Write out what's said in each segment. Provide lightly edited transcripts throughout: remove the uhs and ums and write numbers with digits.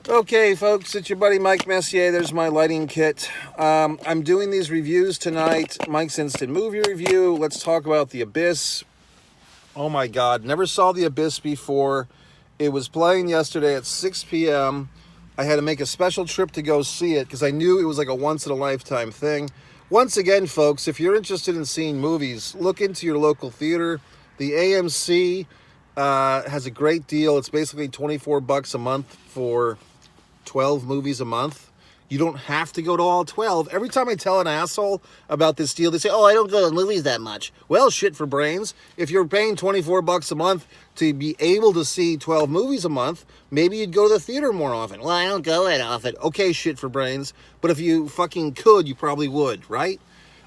Okay, folks, it's your buddy Mike Messier. There's my lighting kit. I'm doing these reviews tonight. Mike's Instant Movie Review. Let's talk about The Abyss. Oh my God, never saw The Abyss before. It was playing yesterday at 6 p.m. I had to make a special trip to go see it because I knew it was like a once-in-a-lifetime thing. Once again, folks, if you're interested in seeing movies, look into your local theater. The AMC has a great deal. It's basically $24 a month for 12 movies a month. You don't have to go to all 12. Every time I tell an asshole about this deal, they say, oh, I don't go to movies that much. Well, shit for brains. If you're paying $24 a month to be able to see 12 movies a month, maybe you'd go to the theater more often. Well, I don't go that often. Okay, shit for brains. But if you fucking could, you probably would, right?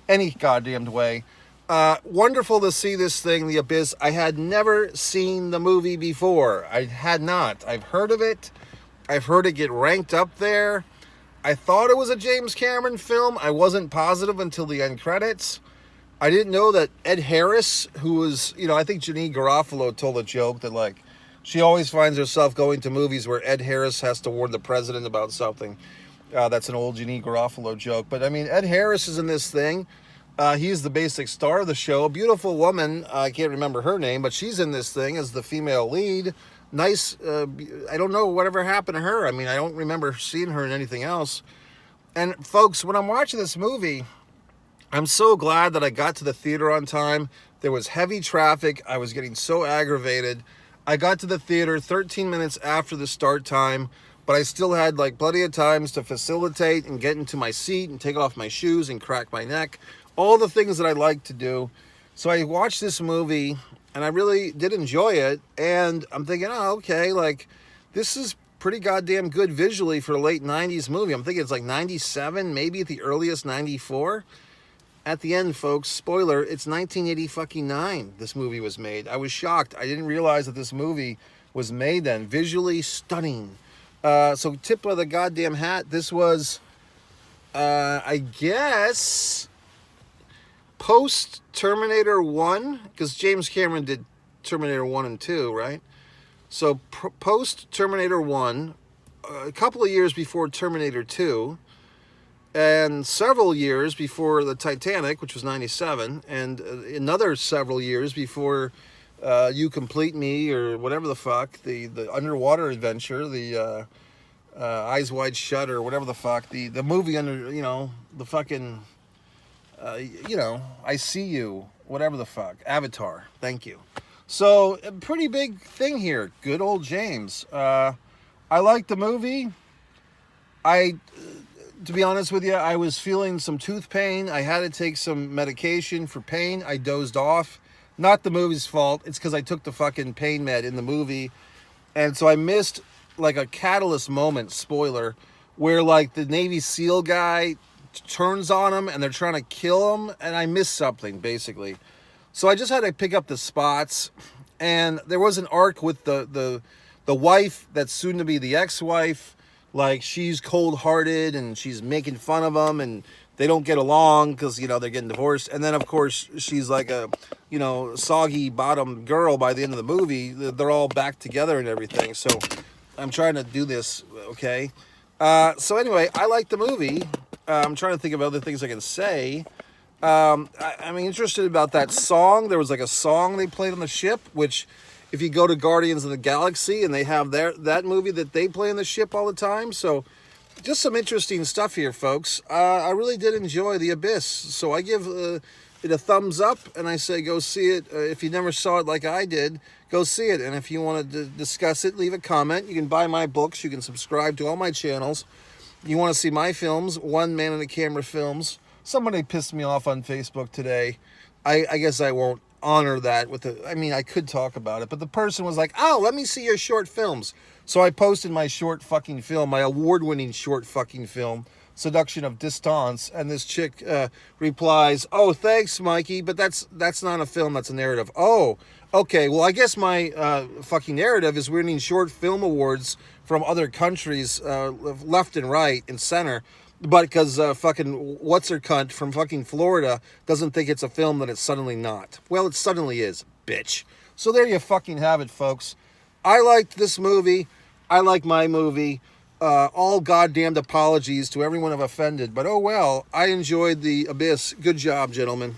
Any goddamned way. Wonderful to see this thing, The Abyss. I had never seen the movie before. I had not. I've heard of it. I've heard it get ranked up there. I thought it was a James Cameron film. I wasn't positive until the end credits. I didn't know that Ed Harris, who was, I think Janine Garofalo told a joke that, like, she always finds herself going to movies where Ed Harris has to warn the president about something. That's an old Janine Garofalo joke. But, I mean, Ed Harris is in this thing. He's the basic star of the show. A beautiful woman. I can't remember her name, but she's in this thing as the female lead. Nice, I don't know whatever happened to her. I mean, I don't remember seeing her in anything else. And folks, when I'm watching this movie, I'm so glad that I got to the theater on time. There was heavy traffic. I was getting so aggravated. I got to the theater 13 minutes after the start time, but I still had like plenty of times to facilitate and get into my seat and take off my shoes and crack my neck. All the things that I like to do. So I watched this movie and I really did enjoy it. And I'm thinking, oh, okay, like, this is pretty goddamn good visually for a late 90s movie. I'm thinking it's like 97, maybe at the earliest 94. At the end, folks, spoiler, it's 1989 this movie was made. I was shocked. I didn't realize that this movie was made then. Visually stunning. So tip of the goddamn hat, this was, I guess, post Terminator 1, because James Cameron did Terminator 1 and 2, right? So post Terminator 1, a couple of years before Terminator 2, and several years before the Titanic, which was 97, and another several years before You Complete Me, or whatever the fuck, the underwater adventure, the Eyes Wide Shut, or whatever the fuck, the movie under, the fucking... I See You, whatever the fuck, Avatar, thank you. So, a pretty big thing here, good old James. I liked the movie. To be honest with you, I was feeling some tooth pain. I had to take some medication for pain. I dozed off. Not the movie's fault, it's because I took the fucking pain med in the movie. And so I missed, like, a catalyst moment, spoiler, where, like, the Navy SEAL guy turns on him and they're trying to kill him, and I missed something basically. So I just had to pick up the spots, and there was an arc with the wife that's soon to be the ex-wife. Like, she's cold-hearted and she's making fun of him, and they don't get along because they're getting divorced. And then of course she's like a soggy bottom girl by the end of the movie. They're all back together and everything. So I'm trying to do this, okay? So anyway, I like the movie. I'm trying to think of other things I can say. I'm interested about that song. There was like a song they played on the ship, which if you go to Guardians of the Galaxy, and they have that movie that they play on the ship all the time. So just some interesting stuff here, folks. I really did enjoy The Abyss. So I give it a thumbs up, and I say go see it. If you never saw it like I did, go see it. And if you want to discuss it, leave a comment. You can buy my books. You can subscribe to all my channels. You want to see my films, One Man in the Camera Films. Somebody pissed me off on Facebook today. I guess I won't honor that I could talk about it, but the person was like, oh, let me see your short films. So I posted my short fucking film, my award-winning short fucking film, Seduction of Distance, and this chick replies, oh, thanks, Mikey, but that's not a film, that's a narrative. Oh, okay, well, I guess my fucking narrative is winning short film awards from other countries, left and right and center, but because fucking what's-her-cunt from fucking Florida doesn't think it's a film that it's suddenly not. Well, it suddenly is, bitch. So there you fucking have it, folks. I liked this movie. I like my movie. all goddamned apologies to everyone I've offended. But oh well, I enjoyed the Abyss. Good job, gentlemen.